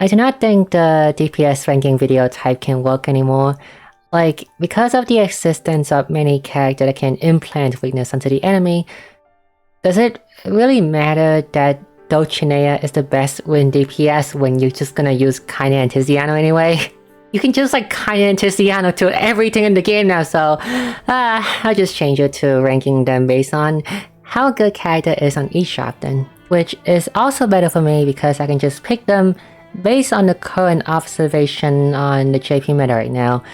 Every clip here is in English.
I do not think the DPS ranking video type can work anymore. Like, because of the existence of many characters that can implant weakness onto the enemy, does it really matter that Dulcinea is the best win DPS when you're just gonna use Kinda and Tiziano anyway? You can just like Kinda and Tiziano to everything in the game now, so I'll just change it to ranking them based on how a good character is on each shop then. Which is also better for me because I can just pick them based on the current observation on the JP meta right now.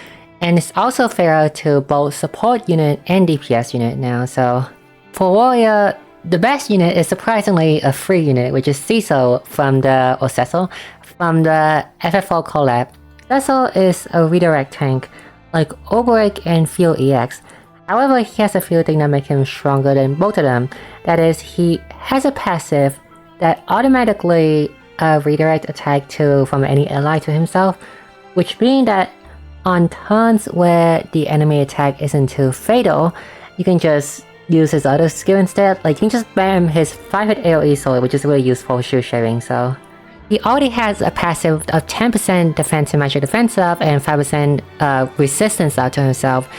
And it's also fairer to both support unit and DPS unit now, so... For warrior, the best unit is surprisingly a free unit, which is Cecil from the... or Cecil, from the FFO collab. Cecil is a redirect tank, like Oberic and Fuel EX. However, he has a few things that make him stronger than both of them. That is, he has a passive that automatically redirect attack from any ally to himself, which means that on turns where the enemy attack isn't too fatal, you can just use his other skill instead. Like, you can just bam his 5-hit AoE sword, which is really useful for shoe shaving, so... He already has a passive of 10% defense and magic defense up and 5% resistance up to himself.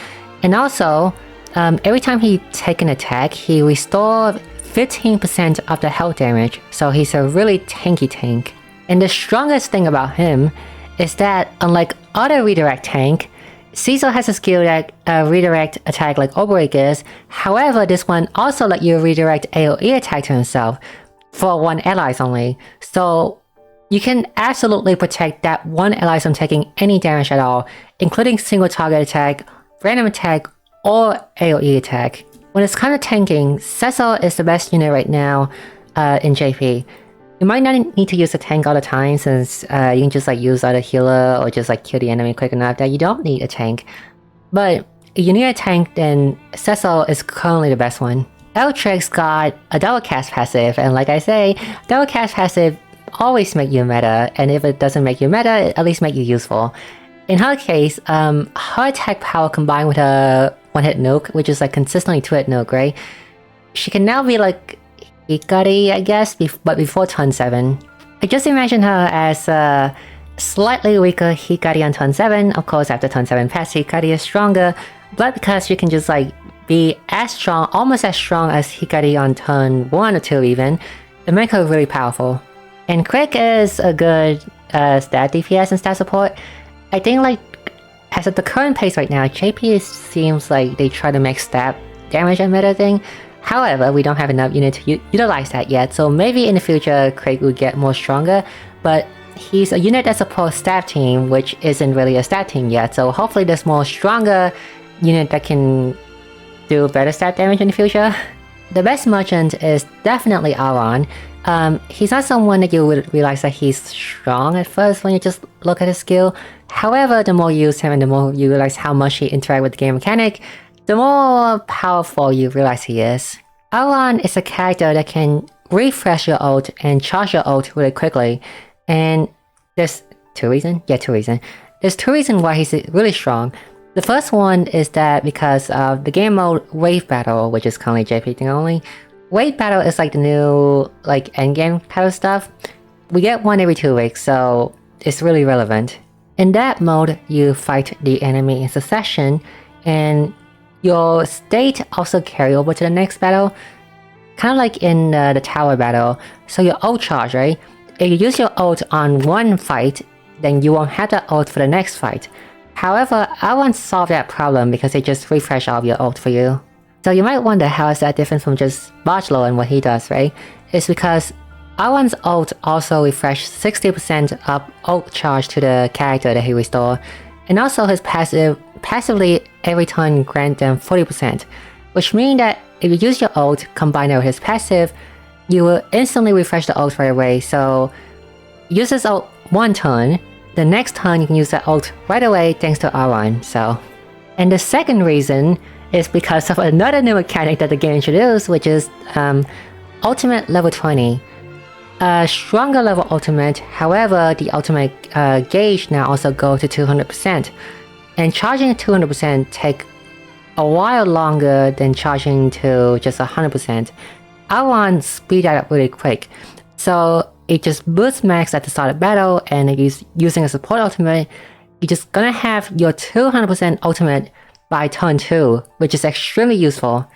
And also, every time he takes an attack, he restores 15% of the health damage, so he's a really tanky tank. And the strongest thing about him is that, unlike other redirect tank, Cecil has a skill that redirect attack like Oberic is. However, this one also let you redirect AoE attack to himself for one allies only. So you can absolutely protect that one ally from taking any damage at all, including single target attack, random attack, or AoE attack. When it's kind of tanking, Cecil is the best unit right now in JP. You might not need to use a tank all the time since you can just like use either healer or just like kill the enemy quick enough that you don't need a tank. But if you need a tank, then Cecil is currently the best one. Eltrix got a double cast passive, and like I say, double cast passive always make you meta, and if it doesn't make you meta, it at least make you useful. In her case, her attack power combined with a one-hit nuke, which is like consistently 2-hit nuke, right? She can now be like Hikari, I guess, but before turn 7. I just imagine her as a slightly weaker Hikari on turn 7. Of course, after turn 7 pass, Hikari is stronger, but because she can just like be as strong, almost as strong as Hikari on turn 1 or 2 even, it makes her really powerful. And Cleric is a good stat DPS and stat support. I think like, as at the current pace right now, JP seems like they try to make stat damage a meta thing. However, we don't have enough units to utilize that yet, so maybe in the future Craig will get more stronger, but he's a unit that supports staff team, which isn't really a stat team yet, so hopefully there's more stronger unit that can do better stat damage in the future. The best merchant is definitely Aron. He's not someone that you would realize that he's strong at first when you just look at his skill. However, the more you use him and the more you realize how much he interacts with the game mechanic, the more powerful you realize he is. Aron is a character that can refresh your ult and charge your ult really quickly. And there's two reasons. There's two reasons why he's really strong. The first one is that because of the game mode Wave Battle, which is currently JP thing only. Wave Battle is like the new like endgame kind of stuff. We get one every 2 weeks, so it's really relevant. In that mode, you fight the enemy in succession, and your state also carry over to the next battle, kind of like in the tower battle. So your ult charge, right? If you use your ult on one fight, then you won't have that ult for the next fight. However, I won't solve that problem because they just refresh all of your ult for you. So you might wonder how is that different from just Botchlo and what he does, right? It's because Aron's ult also refreshes 60% up ult charge to the character that he restores, and also his passively every turn grant them 40%, which means that if you use your ult combined with his passive, you will instantly refresh the ult right away. So use this ult one turn, the next turn you can use that ult right away thanks to Aron. So, and the second reason is because of another new mechanic that the game introduced, which is Ultimate level 20. A stronger level ultimate, however, the ultimate gauge now also goes to 200%. And charging 200% take a while longer than charging to just 100%. I want speed that up really quick. So it just boosts max at the start of battle, and if you're using a support ultimate, you're just gonna have your 200% ultimate by turn 2, which is extremely useful.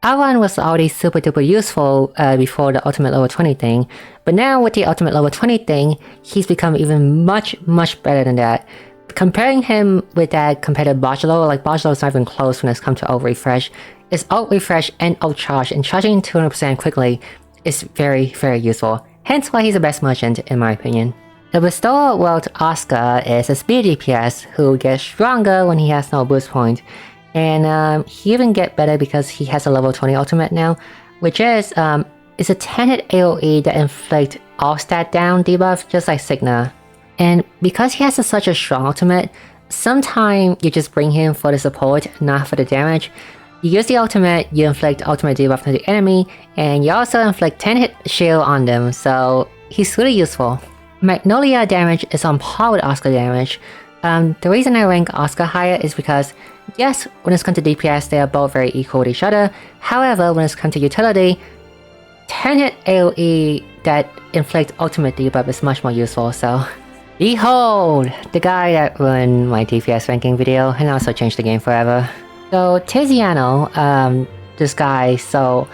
Outrun was already super duper useful before the ultimate level 20 thing, but now with the ultimate level 20 thing, he's become even much better than that. Comparing him with that compared to Bajalo, like Bajalo's not even close when it's come to ult refresh. It's ult refresh and ult charge, and charging 200% quickly is very useful. Hence why he's the best merchant in my opinion. The Bestower World Oscar is a speed DPS who gets stronger when he has no boost point. And he even get better because he has a level 20 ultimate now, which is it's a 10-hit AoE that inflict all stat down debuff just like Signa. And because he has such a strong ultimate, sometimes you just bring him for the support, not for the damage. You use the ultimate, you inflict ultimate debuff to the enemy, and you also inflict 10-hit shield on them, so he's really useful. Magnolia damage is on par with Oscar damage. The reason I rank Oscar higher is because, yes, when it's come to DPS, they are both very equal with each other. However, when it's come to utility, 10-hit AoE that inflict ultimate debuff is much more useful, so... Behold! The guy that ruined my DPS ranking video and also changed the game forever. So, Tiziano, this guy, so...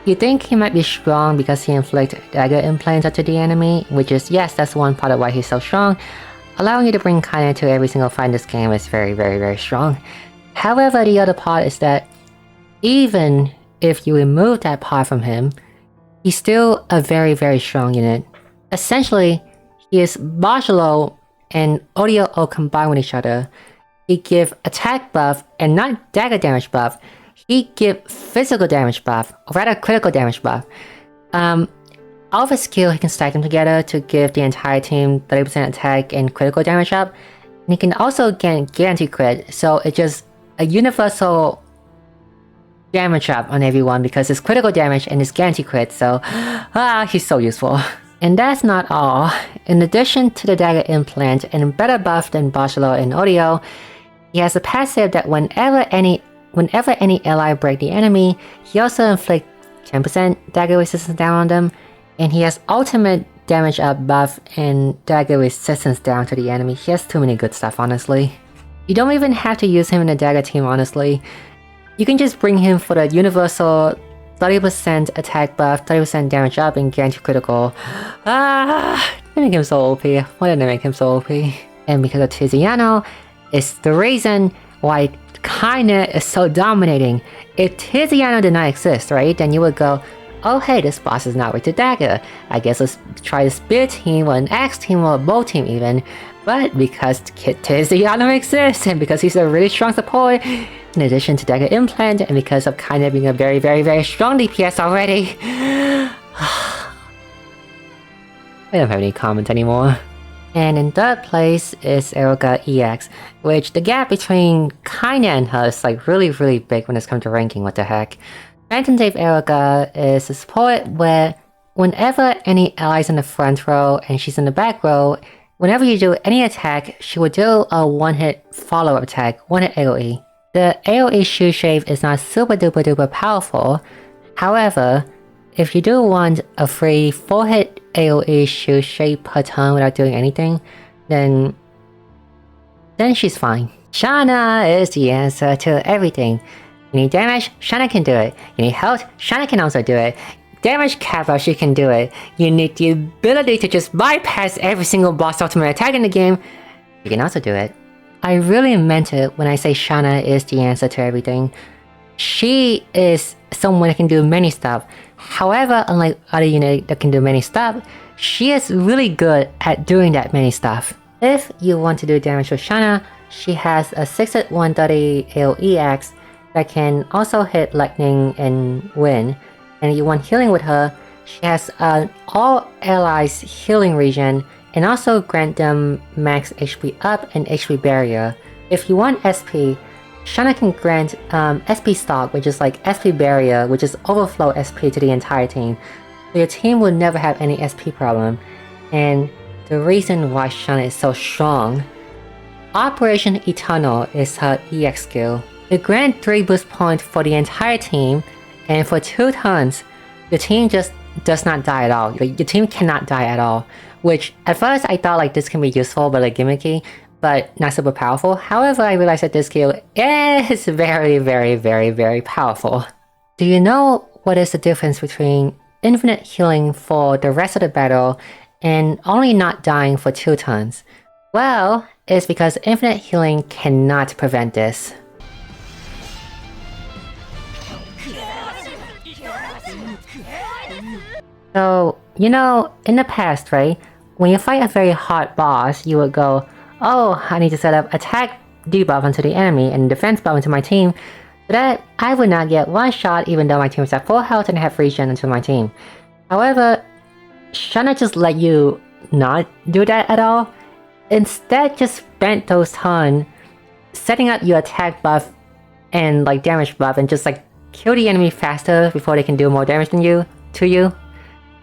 You think he might be strong because he inflicts dagger implants onto the enemy, which is, yes, that's one part of why he's so strong. Allowing you to bring Kaina to every single fight in this game is very strong. However, the other part is that even if you remove that part from him, he's still a very strong unit. Essentially, he is Bajalo and Audio all combined with each other. He give attack buff and not dagger damage buff. He give physical damage buff, or rather critical damage buff. All of his skill, he can stack them together to give the entire team 30% attack and critical damage up. And he can also get guarantee crit, so it's just a universal damage up on everyone because it's critical damage and it's guarantee crit, so he's so useful. And that's not all. In addition to the dagger implant and better buff than Bajalo and Audio, he has a passive that whenever any ally break the enemy, he also inflicts 10% dagger resistance down on them, and he has ultimate damage up buff and dagger resistance down to the enemy. He has too many good stuff, honestly. You don't even have to use him in the dagger team, honestly. You can just bring him for the universal 30% attack buff, 30% damage up, and guarantee critical. They make him so OP. Why did they make him so OP? And because of Tiziano, it's the reason why Kaina is so dominating. If Tiziano did not exist, right, then you would go, oh hey, this boss is not weak to dagger. I guess let's try the spear team or an axe team or a bow team even. But because Tiziano exists, and because he's a really strong support, in addition to dagger implant, and because of Kaina being a very strong DPS already, I don't have any comments anymore. And in third place is Eroka EX, which the gap between Kaina and her is like really big when it's come to ranking, what the heck. Phantom Save Eroka is a support where whenever any ally's in the front row and she's in the back row, whenever you do any attack, she will do a one-hit follow-up attack, one-hit AoE. The AoE shoe shave is not super duper powerful. However, if you do want a free 4-hit AoE shoe shave per turn without doing anything, then she's fine. Shanna is the answer to everything. You need damage? Shanna can do it. You need health? Shanna can also do it. Damage kappa, she can do it. You need the ability to just bypass every single boss ultimate attack in the game. You can also do it. I really meant it when I say Shanna is the answer to everything. She is someone that can do many stuff. However, unlike other units that can do many stuff, she is really good at doing that many stuff. If you want to do damage with Shanna, she has a 6-hit 130 AoE axe that can also hit lightning and wind. And if you want healing with her, she has an all allies healing regen and also grant them max HP up and HP barrier. If you want SP, Shanna can grant SP stock, which is like SP barrier, which is overflow SP to the entire team. So your team will never have any SP problem. And the reason why Shanna is so strong, Operation Eternal is her EX skill. It grants 3 boost points for the entire team, and for 2 turns, the team just does not die at all. Like, your team cannot die at all. Which, at first, I thought like this can be useful but like gimmicky, but not super powerful. However, I realized that this skill is very, very, very, very powerful. Do you know what is the difference between infinite healing for the rest of the battle and only not dying for 2 turns? Well, it's because infinite healing cannot prevent this. So, you know, in the past, right, when you fight a very hard boss, you would go, oh, I need to set up attack debuff onto the enemy and defense buff into my team, so that I would not get one shot even though my team is at full health and have regen into my team. However, Shana just let you not do that at all. Instead, just spent those turns setting up your attack buff and like damage buff and just like kill the enemy faster before they can do more damage than you to you.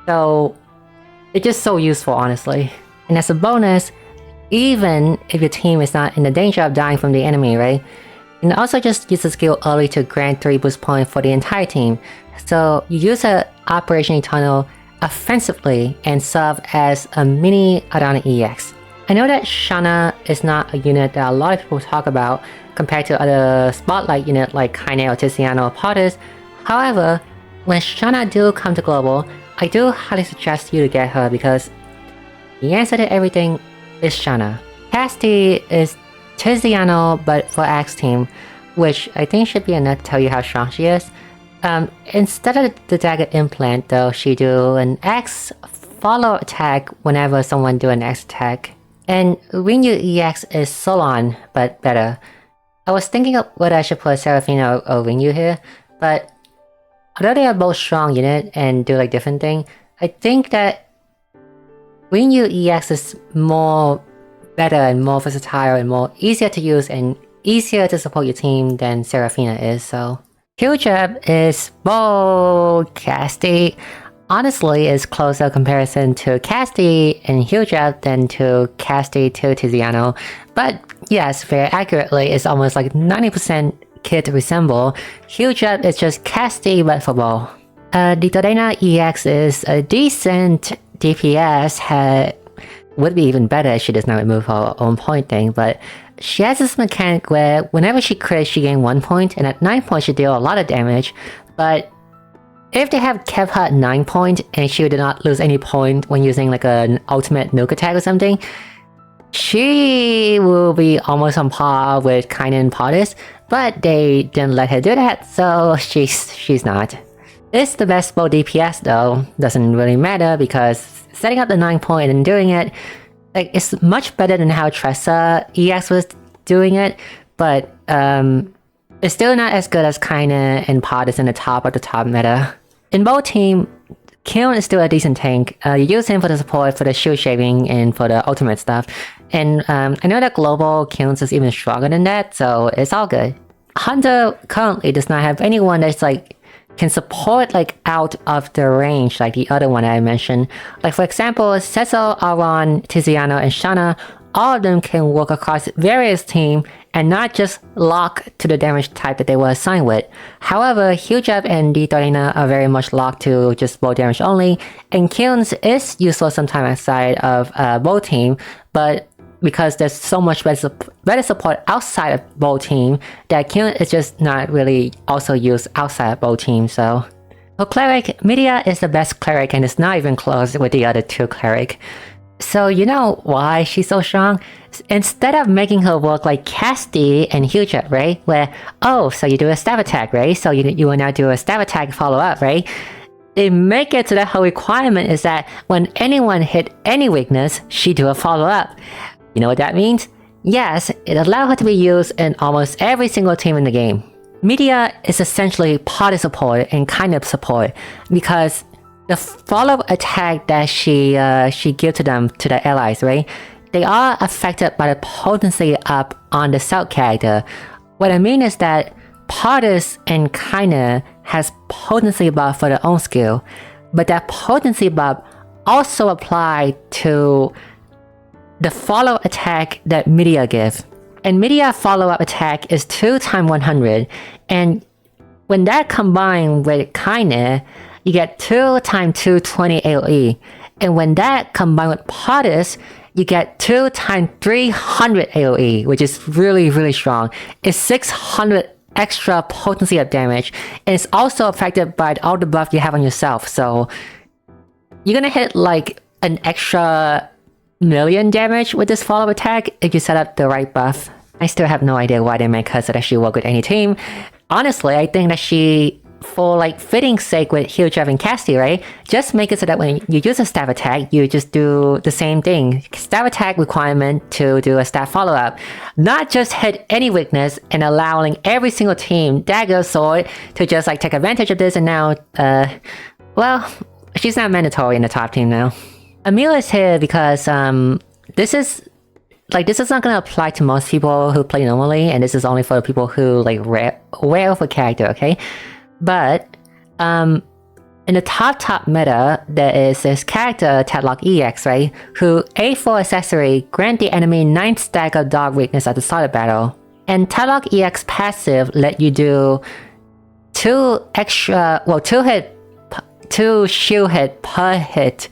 So it's just so useful, honestly. And as a bonus, even if your team is not in the danger of dying from the enemy, right? You can also just use the skill early to grant 3 boost points for the entire team. So you use Operation Eternal offensively and serve as a mini Adana EX. I know that Shana is not a unit that a lot of people talk about compared to other spotlight units like Kaine or Tiziano or Potters. However, when Shana do come to global, I do highly suggest you to get her because the answer to everything is Shana. Casti is Tiziano but for Axe team, which I think should be enough to tell you how strong she is. Instead of the dagger implant though, she do an Axe follow attack whenever someone do an Axe attack. And Rinyu EX is Solon, but better. I was thinking of whether I should put Seraphina or Rinyu here, but although they are both strong unit and do like different things, I think that Rinyu EX is more better and more versatile and more easier to use and easier to support your team than Seraphina is, so... Hujab is bold Casti. Honestly, it's closer comparison to Casti and Hujab than to Casti to Tiziano. But yes, very accurately, it's almost like 90% kid resemble. Hujab is just Casti but for bow. The Dodena EX is a decent DPS, would be even better if she does not remove her own point thing, but she has this mechanic where whenever she crits, she gains 1 point, and at 9 points she deal a lot of damage, but if they have kept her at 9 points and she did not lose any point when using like an ultimate nuke attack or something, she will be almost on par with Kaine and Potters, but they didn't let her do that, so she's not. It's the best bow DPS though, doesn't really matter because setting up the 9 point and doing it, like, it's much better than how Tressa EX was doing it, but it's still not as good as Kaine and Potters in the top of the top meta. In both team, Kiln is still a decent tank. You use him for the support, for the shield shaving, and for the ultimate stuff. And I know that global Kilns is even stronger than that, so it's all good. Hunter currently does not have anyone that's like can support like out of the range like the other one I mentioned. Like for example, Cecil, Aron, Tiziano, and Shana, all of them can work across various teams and not just lock to the damage type that they were assigned with. However, Hujab and Dodena are very much locked to just bow damage only, and Kilns is useful sometimes outside of bow team, but because there's so much better support outside of both team, that Kiln is just not really also used outside of both teams, so... For Cleric, Media is the best Cleric and it's not even close with the other 2 Cleric. So you know why she's so strong? Instead of making her work like Casti and Hujab, right? Where, oh, so you do a stab attack, right? So you will now do a stab attack follow-up, right? They make it so that her requirement is that when anyone hit any weakness, she do a follow-up. You know what that means? Yes, it allows her to be used in almost every single team in the game. Media is essentially party support and kind of support because the follow-up attack that she gives to them, to the allies, right? They are affected by the potency up on the South character. What I mean is that Potters and Kaine has potency buff for their own skill, but that potency buff also applies to the follow attack that Media gives. And Media follow-up attack is 2 × 100, and when that combined with Kaine, you get 2 times 220 AoE. And when that combined with Potus, you get 2 times 300 AoE, which is really, really strong. It's 600 extra potency of damage, and it's also affected by all the buff you have on yourself, so you're gonna hit like an extra million damage with this follow-up attack if you set up the right buff. I still have no idea why they make her so that she work with any team. Honestly, I think that she, for like fitting sake with heal drive and casty, right? Just make it so that when you use a stab attack, you just do the same thing. Stab attack requirement to do a stab follow-up. Not just hit any weakness and allowing every single team, dagger, sword, to just like take advantage of this, and now, well, she's not mandatory in the top team now. Emil is here because, this is not gonna apply to most people who play normally, and this is only for the people who like rare of a character, okay? But, in the top meta, there is this character, Tadlock EX, right? Who, A4 accessory, grant the enemy 9 stack of dog weakness at the start of battle. And Tadlock EX passive let you do 2 shield hit per hit.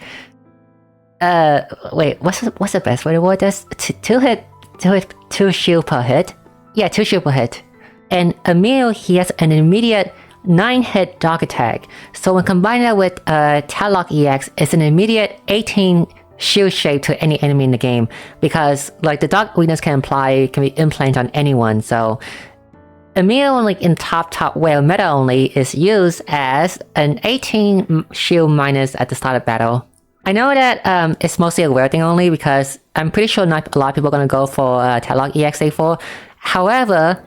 Wait, what's the best way to word this? 2 shield per hit? Yeah, 2 shield per hit. And Emil, he has an immediate 9-hit dog attack. So when combined that with Tadlock EX, it's an immediate 18 shield shape to any enemy in the game. Because like the dog weakness can be implanted on anyone. So Emil, like in top whale meta only, is used as an 18 shield minus at the start of battle. I know that it's mostly a weird thing only because I'm pretty sure not a lot of people are gonna go for Tadlock EX A4. However,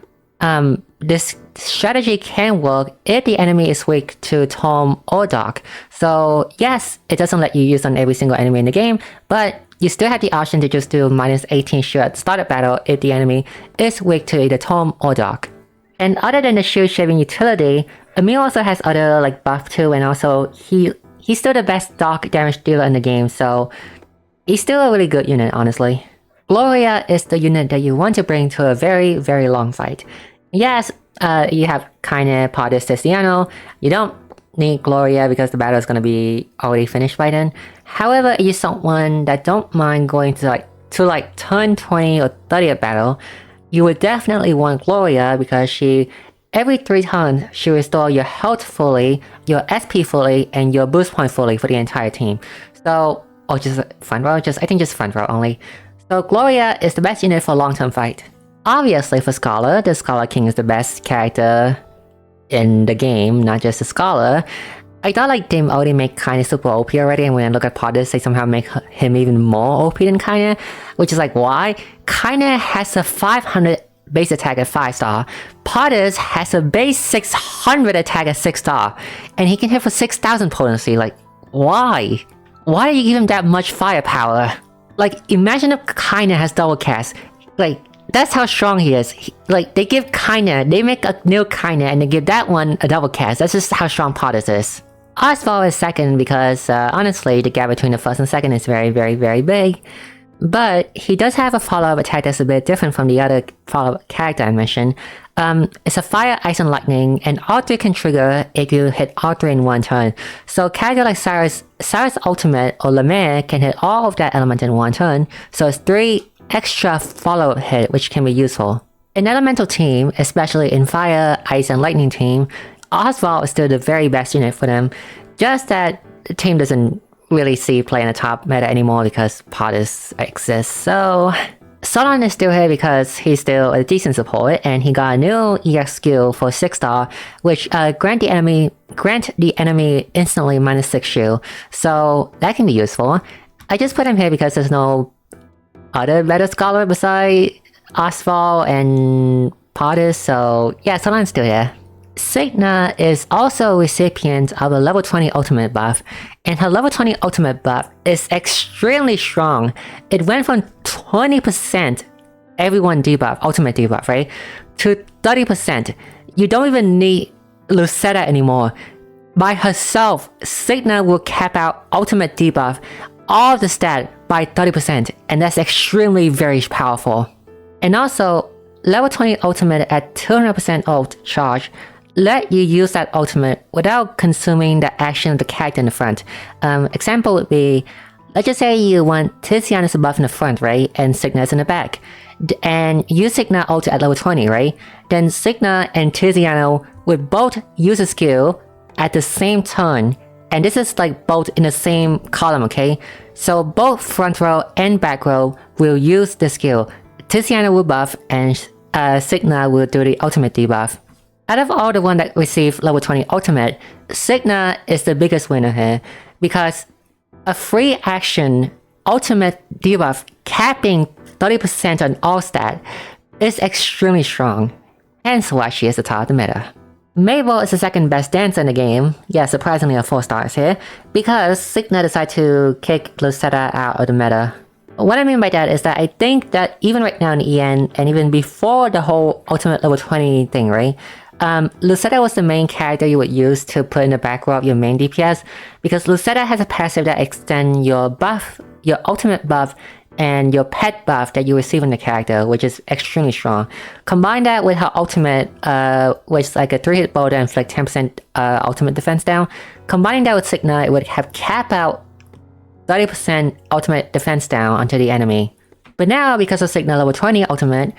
this strategy can work if the enemy is weak to Tome or Dock. So yes, it doesn't let you use on every single enemy in the game, but you still have the option to just do minus 18 shield at the start of battle if the enemy is weak to either Tome or Dock. And other than the shield shaving utility, Emil also has other like buff too, and also he's still the best Dock damage dealer in the game, so he's still a really good unit, honestly. Gloria is the unit that you want to bring to a very, very long fight. Yes, you have Kaine, Potus, Tiziano. You don't need Gloria because the battle is going to be already finished by then. However, if you're someone that don't mind going to turn 20 or 30 of battle, you would definitely want Gloria because every 3 turns, she restores your health fully, your SP fully, and your boost point fully for the entire team. So, or just front row, I think just front row only. So Gloria is the best unit for a long-term fight. Obviously for Scholar, the Scholar King is the best character in the game, not just the Scholar. I thought like they already make Kaine super OP already, and when I look at Potus, they somehow make him even more OP than Kaine, which is like, why? Kaine has a 500 base attack at 5-star. Potus has a base 600 attack at 6-star, and he can hit for 6,000 potency. Like, why? Why do you give him that much firepower? Like, imagine if Kaine has double cast. Like, that's how strong he is. They give Kaine, they make a new Kaine, and they give that one a double cast. That's just how strong Potus is. Oswald is second because, honestly, the gap between the first and second is very, very, very big. But he does have a follow-up attack that's a bit different from the other follow-up character I mentioned. It's a Fire, Ice, and Lightning, and all 3 can trigger if you hit all 3 in 1 turn. So a character like Cyrus Ultimate or Lemaire can hit all of that element in 1 turn, so it's 3 extra follow-up hit which can be useful. In Elemental team, especially in Fire, Ice, and Lightning team, Oswald is still the very best unit for them, just that the team doesn't really see play in the top meta anymore because Potus exists. So Solon is still here because he's still a decent support, and he got a new EX skill for 6-star, which grant the enemy instantly minus 6 shield. So that can be useful. I just put him here because there's no other better scholar besides Oswald and Potus, so yeah, Solon's still here. Signa is also a recipient of a level 20 ultimate buff, and her level 20 ultimate buff is extremely strong. It went from 20% everyone debuff, ultimate debuff, right, to 30%. You don't even need Lucetta anymore. By herself, Signa will cap out ultimate debuff, all of the stat, by 30%, and that's extremely very powerful. And also, level 20 ultimate at 200% ult charge let you use that ultimate without consuming the action of the character in the front. Example would be, let's just say you want Tiziano's buff in the front, right? And Signa's in the back. And you Signa ult at level 20, right? Then Signa and Tiziano would both use a skill at the same turn. And this is like both in the same column, okay? So both front row and back row will use the skill. Tiziano will buff and Signa will do the ultimate debuff. Out of all the ones that receive level 20 ultimate, Signa is the biggest winner here because a free action ultimate debuff capping 30% on all stat is extremely strong, hence why she is the top of the meta. Mabel is the second best dancer in the game, yeah, surprisingly a 4 stars here, because Signa decided to kick Lucetta out of the meta. What I mean by that is that I think that even right now in the EN, and even before the whole ultimate level 20 thing, right? Lucetta was the main character you would use to put in the back row of your main DPS, because Lucetta has a passive that extends your buff, your ultimate buff, and your pet buff that you receive in the character, which is extremely strong. Combine that with her ultimate, which is like a 3-hit bow that inflict 10% ultimate defense down. Combining that with Signa, it would have cap out 30% ultimate defense down onto the enemy. But now, because of Signa level 20 ultimate,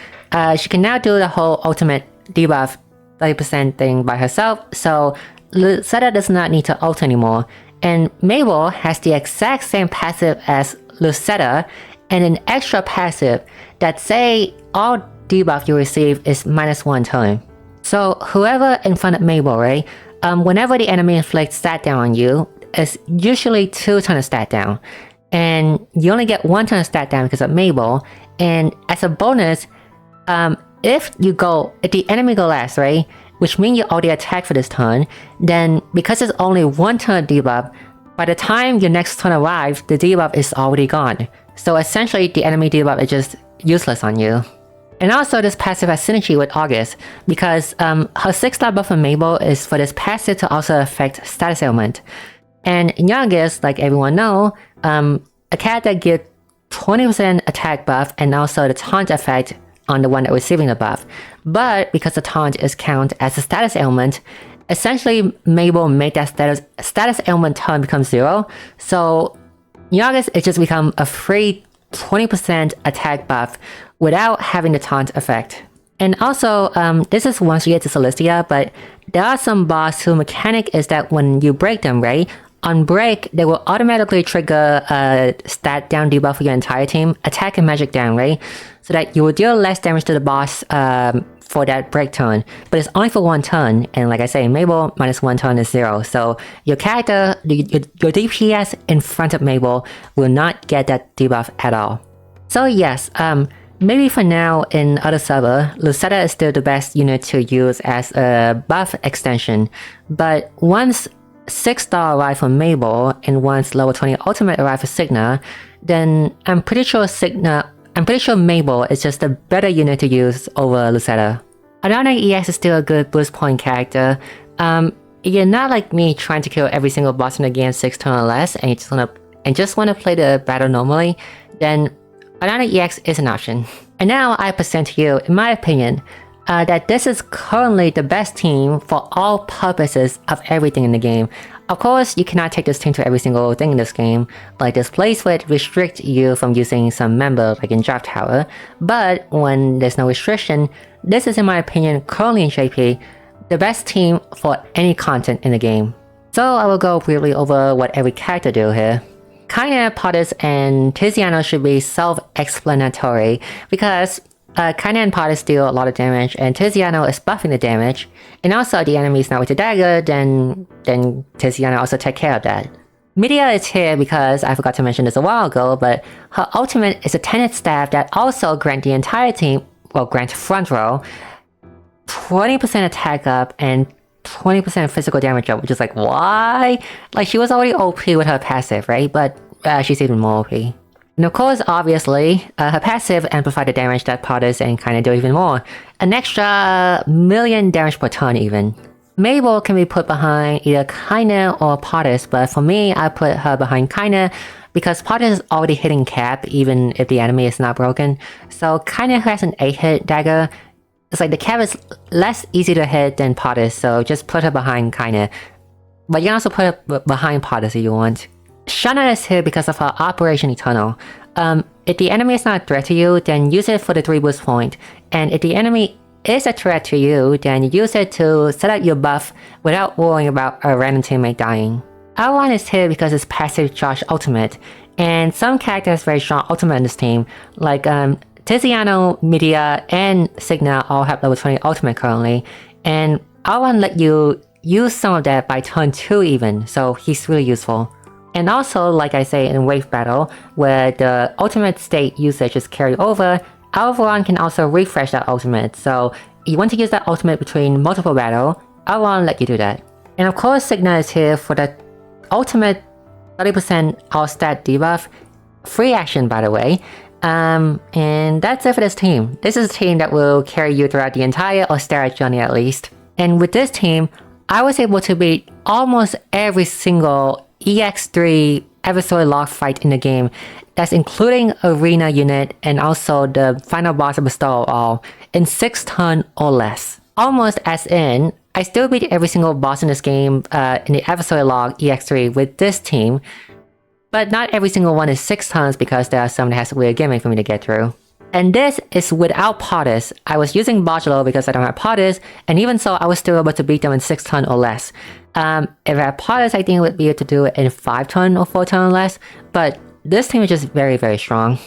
she can now do the whole ultimate debuff 30% thing by herself, so Lucetta does not need to ult anymore. And Mabel has the exact same passive as Lucetta, and an extra passive that say all debuff you receive is -1 turn. So whoever in front of Mabel, right? Whenever the enemy inflicts stat down on you, it's usually 2 turn of stat down. And you only get 1 turn of stat down because of Mabel. And as a bonus, if the enemy go last, right? Which means you already attack for this turn, then because it's only 1 turn debuff, by the time your next turn arrives, the debuff is already gone. So essentially, the enemy debuff is just useless on you. And also, this passive has synergy with August, because her 6-star buff on Mabel is for this passive to also affect status ailment. And in August, like everyone know, a character gives 20% attack buff and also the taunt effect on the one that receiving the buff. But because the taunt is counted as a status ailment, essentially Mabel made that status ailment turn become 0. So in August, it just become a free 20% attack buff without having the taunt effect. And also, this is once you get to Celestia, but there are some boss whose mechanic is that when you break them, right? On break, they will automatically trigger a stat down debuff for your entire team, attack and magic down, right? So that you will deal less damage to the boss for that break turn. But it's only for 1 turn, and like I say, Mabel -1 turn is 0. So your character, your DPS in front of Mabel will not get that debuff at all. So yes, maybe for now in other server, Lucetta is still the best unit to use as a buff extension. But once 6-star arrive for Mabel and once level 20 ultimate arrive for Signa, then I'm pretty sure Mabel is just a better unit to use over Lucetta. Adana EX is still a good boost point character. You're not like me trying to kill every single boss in the game 6 turns or less and you just wanna play the battle normally, then Adana EX is an option. And now I present to you, in my opinion, that this is currently the best team for all purposes of everything in the game. Of course, you cannot take this team to every single thing in this game, like this place would restrict you from using some member like in Draft Tower, but when there's no restriction, this is in my opinion currently in JP, the best team for any content in the game. So I will go briefly over what every character do here. Kaina, Potus, and Tiziano should be self-explanatory, because Kaina and Potus deal a lot of damage, and Tiziano is buffing the damage, and also the enemy is not with the dagger, then Tiziano also take care of that. Media is here because I forgot to mention this a while ago, but her ultimate is a 10-hit staff that also grant the entire team, well, grant front row, 20% attack up and 20% physical damage up, which is like, why? Like, she was already OP with her passive, right? But she's even more OP. And of course, obviously, her passive amplified the damage that Potus and Kaina do even more. An extra million damage per turn even. Mabel can be put behind either Kaina or Potus, but for me, I put her behind Kaina because Potus is already hitting cap even if the enemy is not broken. So Kaina has an 8-hit dagger, It's like the cap is less easy to hit than Potus, so just put her behind kinda. But you can also put her behind Potus if you want. Shauna is here because of her Operation Eternal. If the enemy is not a threat to you, then use it for the 3 boost point. And if the enemy is a threat to you, then use it to set up your buff without worrying about a random teammate dying. Avalon is here because it's passive charge ultimate, and some characters have very strong ultimate in this team, like Tiziano, Medea, and Signa all have level 20 ultimate currently, and Avalon let you use some of that by turn 2 even, so he's really useful. And also, like I say in Wave Battle, where the ultimate state usage is carried over, Avalon can also refresh that ultimate, so you want to use that ultimate between multiple battle, Avalon let you do that. And of course Signa is here for the ultimate 30% all-stat debuff, free action by the way, and that's it for this team. This is a team that will carry you throughout the entire Ostara journey at least. And with this team, I was able to beat almost every single EX3 episode log fight in the game. That's including arena unit and also the final boss of Bestow all in 6 turns or less. Almost as in, I still beat every single boss in this game in the episode log EX3 with this team, but not every single one is 6 turns because there are some that has a weird gimmick for me to get through. And this is without Potus. I was using Modulo because I don't have Potus, and even so I was still able to beat them in 6 turns or less. If I had Potus, I think I would be able to do it in 5 turns or 4 turns or less, but this team is just very, very strong.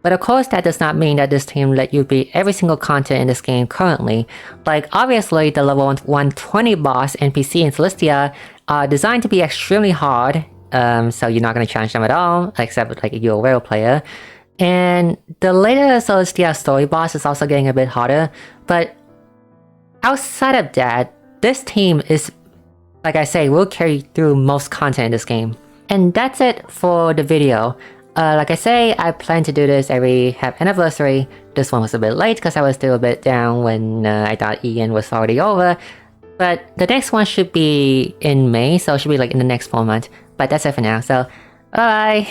But of course that does not mean that this team let you beat every single content in this game currently. Like obviously the level 120 boss NPC in Celestia are designed to be extremely hard, so you're not going to challenge them at all, except like if you're a Whale player. And the later Celestia story boss is also getting a bit harder, but outside of that, this team is, like I say, will carry through most content in this game. And that's it for the video. Like I say, I plan to do this every half anniversary. This one was a bit late because I was still a bit down when I thought Ian was already over. But the next one should be in May, so it should be like in the next 4 months. But that's it for now, so bye!